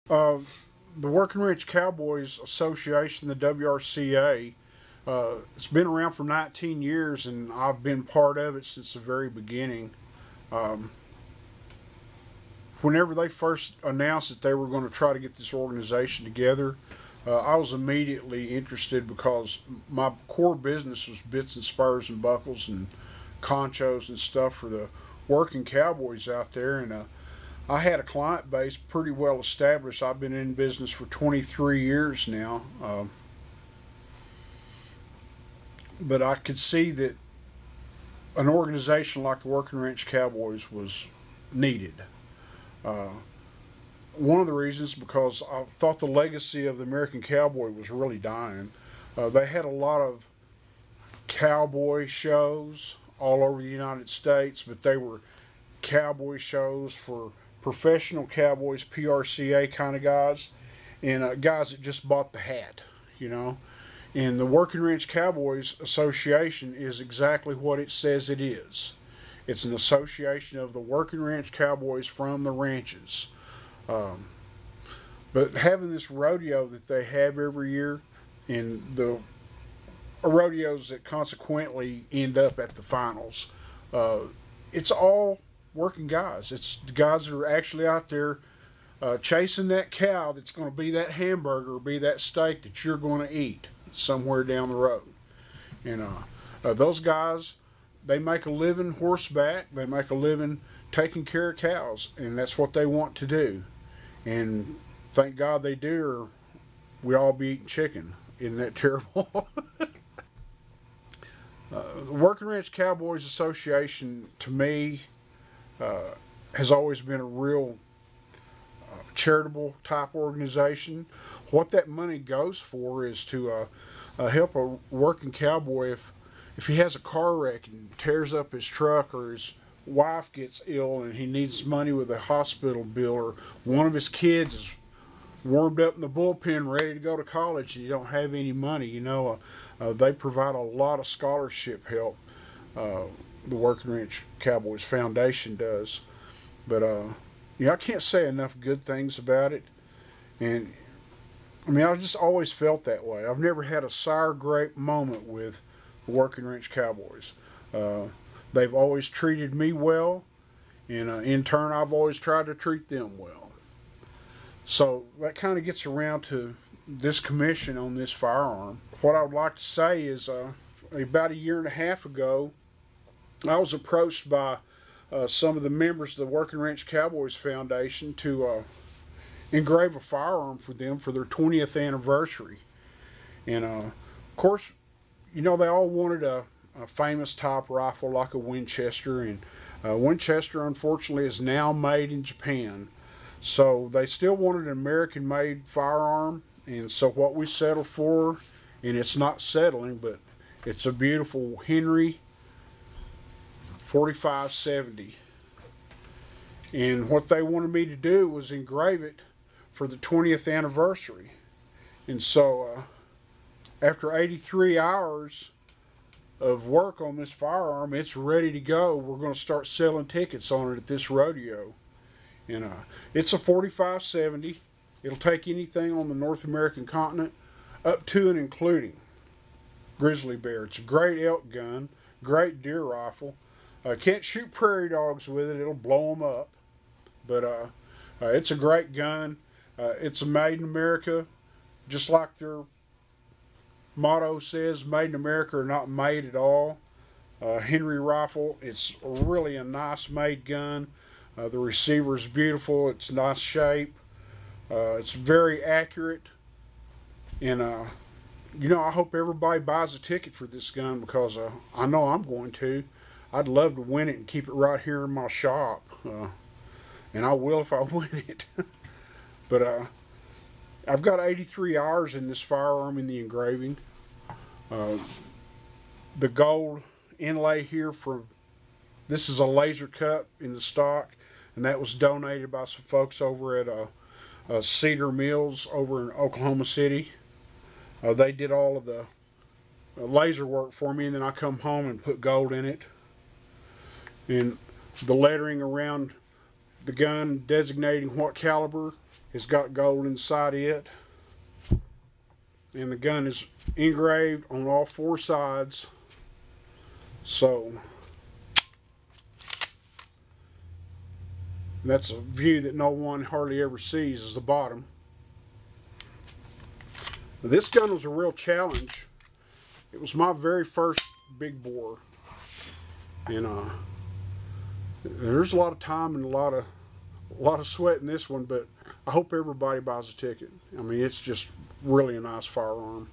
Uh, the Working Ranch Cowboys Association, the WRCA, it's been around for 19 years, and I've been part of it since the very beginning. Um, Whenever they first announced that they were going to try to get this organization together, I was immediately interested because my core business was bits and spurs and buckles and conchos and stuff for the working cowboys out there, and I had a client base pretty well established. I've been in business for 23 years now, but I could see that an organization like the Working Ranch Cowboys was needed. Uh, One of the reasons because I thought the legacy of the American cowboy was really dying. They had a lot of cowboy shows all over the United States, but they were cowboy shows for professional cowboys, PRCA kind of guys, and guys that just bought the hat, you know. And the Working Ranch Cowboys Association is exactly what it says it is. It's an association of the working ranch cowboys from the ranches. Um, but having this rodeo that they have every year, and the rodeos that consequently end up at the finals, uh, it's all working guys. It's the guys that are actually out there chasing that cow that's going to be that hamburger, be that steak that you're going to eat somewhere down the road. And those guys, they make a living horseback. They make a living taking care of cows, and that's what they want to do. And thank God they do, or we all be eating chicken. Isn't that terrible? The Working Ranch Cowboys Association, to me, has always been a real charitable type organization. What that money goes for is to help a working cowboy if he has a car wreck and tears up his truck, or his wife gets ill and he needs money with a hospital bill, or one of his kids is warmed up in the bullpen ready to go to college and you don't have any money. They provide a lot of scholarship help. The Working Ranch Cowboys Foundation does. But I can't say enough good things about it. And I mean, I've just always felt that way. I've never had a sour grape moment with the Working Ranch Cowboys. They've always treated me well, and in turn, I've always tried to treat them well. So that kind of gets around to this commission on this firearm. What I would like to say is about a year and a half ago, I was approached by some of the members of the Working Ranch Cowboys Foundation to engrave a firearm for them for their 20th anniversary. And of course, they all wanted a famous type rifle like a Winchester, and Winchester unfortunately is now made in Japan. So they still wanted an American-made firearm, and so what we settled for, and it's not settling, but it's a beautiful Henry 4570. And what they wanted me to do was engrave it for the 20th anniversary. And so after 83 hours of work on this firearm, it's ready to go. We're going to start selling tickets on it at this rodeo. And it's a 4570. It'll take anything on the North American continent up to and including grizzly bear. It's a great elk gun, great deer rifle. Can't shoot prairie dogs with it. It'll blow them up. But it's a great gun. It's a made in America, just like their motto says, made in America or not made at all. Henry rifle, it's really a nice made gun. The receiver is beautiful. It's nice shape. It's very accurate. And, I hope everybody buys a ticket for this gun, because I know I'm going to. I'd love to win it and keep it right here in my shop. And I will if I win it. But I've got 83 hours in this firearm in the engraving. The gold inlay here this is a laser cut in the stock, and that was donated by some folks over at Cedar Mills over in Oklahoma City. They did all of the laser work for me, and then I come home and put gold in it. And the lettering around the gun designating what caliber It's got gold inside it. And the gun is engraved on all 4 sides. So that's a view that no one hardly ever sees, is the bottom. This gun was a real challenge. It was my very first big bore. And there's a lot of time and a lot of sweat in this one, but I hope everybody buys a ticket. I mean, it's just really a nice firearm.